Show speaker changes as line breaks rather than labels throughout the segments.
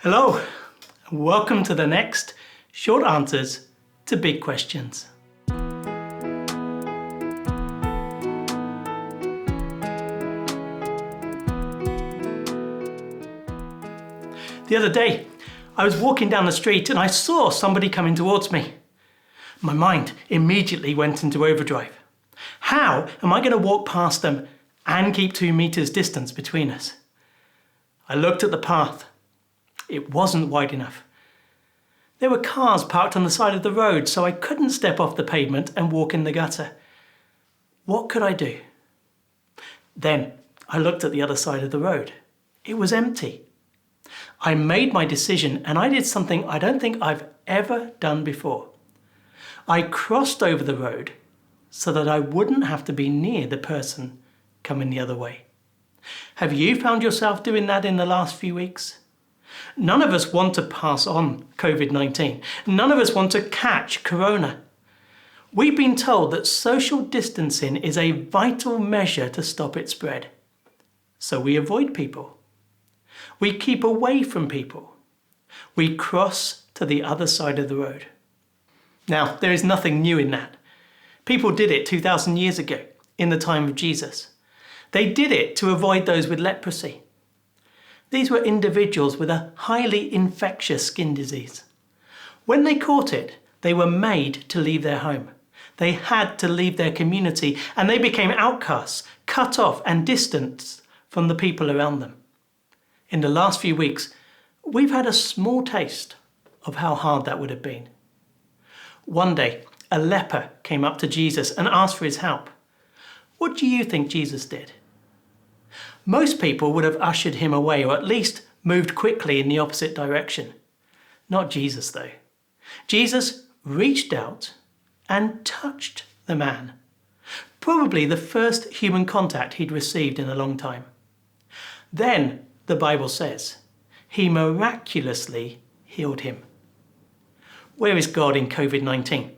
Hello, and welcome to the next short answers to big questions. The other day, I was walking down the street and I saw somebody coming towards me. My mind immediately went into overdrive. How am I going to walk past them and keep 2 meters distance between us? I looked at the path. It wasn't wide enough. There were cars parked on the side of the road, so I couldn't step off the pavement and walk in the gutter. What could I do? Then I looked at the other side of the road. It was empty. I made my decision and I did something I don't think I've ever done before. I crossed over the road so that I wouldn't have to be near the person coming the other way. Have you found yourself doing that in the last few weeks? None of us want to pass on Covid-19. None of us want to catch Corona. We've been told that social distancing is a vital measure to stop its spread. So we avoid people. We keep away from people. We cross to the other side of the road. Now, there is nothing new in that. People did it 2,000 years ago, in the time of Jesus. They did it to avoid those with leprosy. These were individuals with a highly infectious skin disease. When they caught it, they were made to leave their home. They had to leave their community, and they became outcasts, cut off and distanced from the people around them. In the last few weeks, we've had a small taste of how hard that would have been. One day, a leper came up to Jesus and asked for his help. What do you think Jesus did? Most people would have ushered him away or at least moved quickly in the opposite direction. Not Jesus, though. Jesus reached out and touched the man. Probably the first human contact he'd received in a long time. Then, the Bible says, he miraculously healed him. Where is God in Covid-19?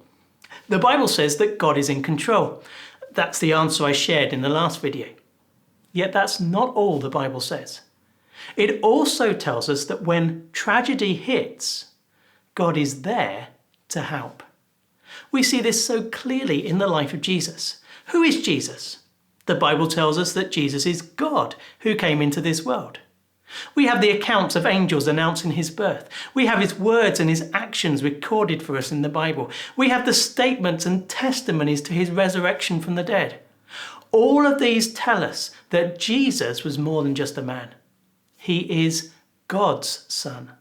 The Bible says that God is in control. That's the answer I shared in the last video. Yet that's not all the Bible says. It also tells us that when tragedy hits, God is there to help. We see this so clearly in the life of Jesus. Who is Jesus? The Bible tells us that Jesus is God who came into this world. We have the accounts of angels announcing his birth. We have his words and his actions recorded for us in the Bible. We have the statements and testimonies to his resurrection from the dead. All of these tell us that Jesus was more than just a man. He is God's Son.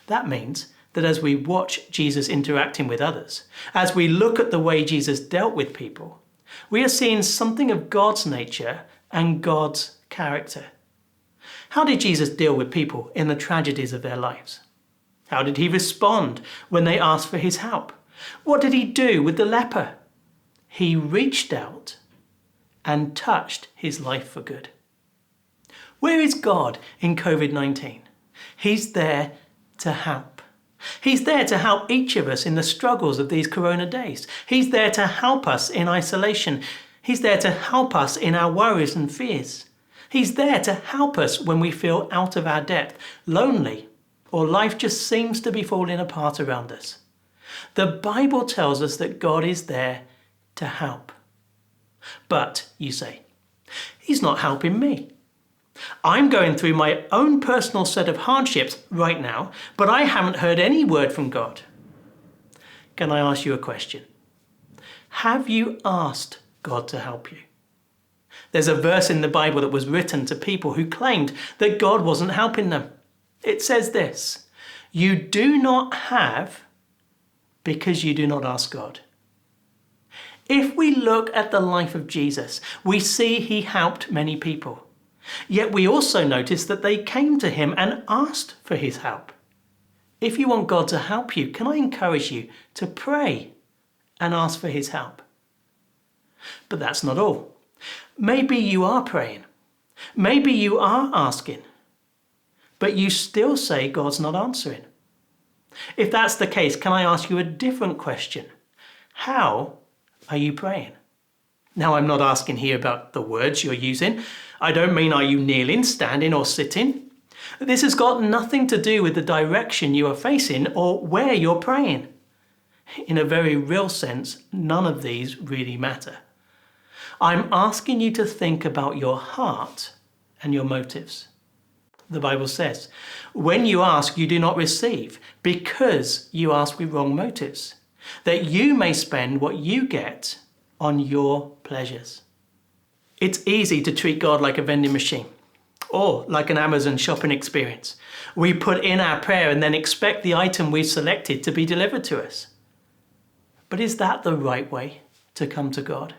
That means that as we watch Jesus interacting with others, as we look at the way Jesus dealt with people, we are seeing something of God's nature and God's character. How did Jesus deal with people in the tragedies of their lives? How did he respond when they asked for his help? What did he do with the leper? He reached out and touched his life for good. Where is God in Covid-19? He's there to help. He's there to help each of us in the struggles of these Corona days. He's there to help us in isolation. He's there to help us in our worries and fears. He's there to help us when we feel out of our depth, lonely, or life just seems to be falling apart around us. The Bible tells us that God is there to help. But, you say, he's not helping me. I'm going through my own personal set of hardships right now, but I haven't heard any word from God. Can I ask you a question? Have you asked God to help you? There's a verse in the Bible that was written to people who claimed that God wasn't helping them. It says this, "You do not have because you do not ask God." If we look at the life of Jesus, we see he helped many people. Yet we also notice that they came to him and asked for his help. If you want God to help you, can I encourage you to pray and ask for his help? But that's not all. Maybe you are praying. Maybe you are asking. But you still say God's not answering. If that's the case, can I ask you a different question? How are you praying? Now, I'm not asking here about the words you're using. I don't mean are you kneeling, standing or sitting. This has got nothing to do with the direction you are facing or where you're praying. In a very real sense, none of these really matter. I'm asking you to think about your heart and your motives. The Bible says, when you ask, you do not receive, because you ask with wrong motives, that you may spend what you get on your pleasures. It's easy to treat God like a vending machine or like an Amazon shopping experience. We put in our prayer and then expect the item we've selected to be delivered to us. But is that the right way to come to God?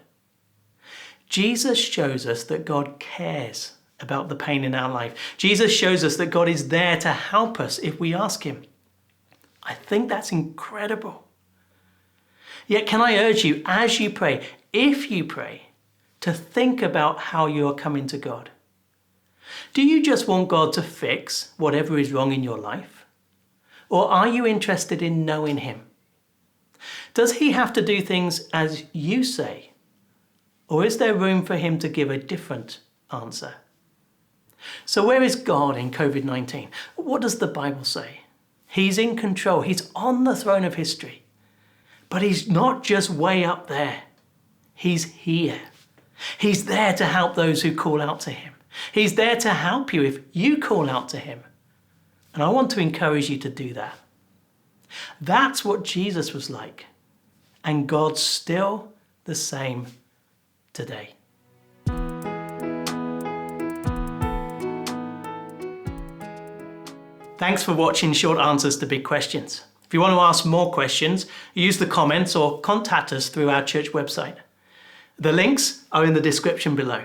Jesus shows us that God cares about the pain in our life. Jesus shows us that God is there to help us if we ask him. I think that's incredible. Yet can I urge you, as you pray, if you pray, to think about how you are coming to God. Do you just want God to fix whatever is wrong in your life? Or are you interested in knowing him? Does he have to do things as you say? Or is there room for him to give a different answer? So where is God in COVID-19? What does the Bible say? He's in control. He's on the throne of history. But he's not just way up there. He's here. He's there to help those who call out to him. He's there to help you if you call out to him. And I want to encourage you to do that. That's what Jesus was like. And God's still the same today. Thanks for watching Short Answers to Big Questions. If you want to ask more questions, use the comments or contact us through our church website. The links are in the description below.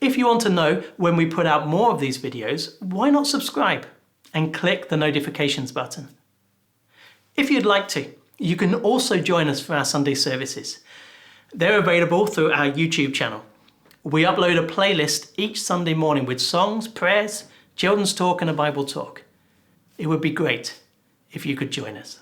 If you want to know when we put out more of these videos, why not subscribe and click the notifications button? If you'd like to, you can also join us for our Sunday services. They're available through our YouTube channel. We upload a playlist each Sunday morning with songs, prayers, children's talk and a Bible talk. It would be great if you could join us.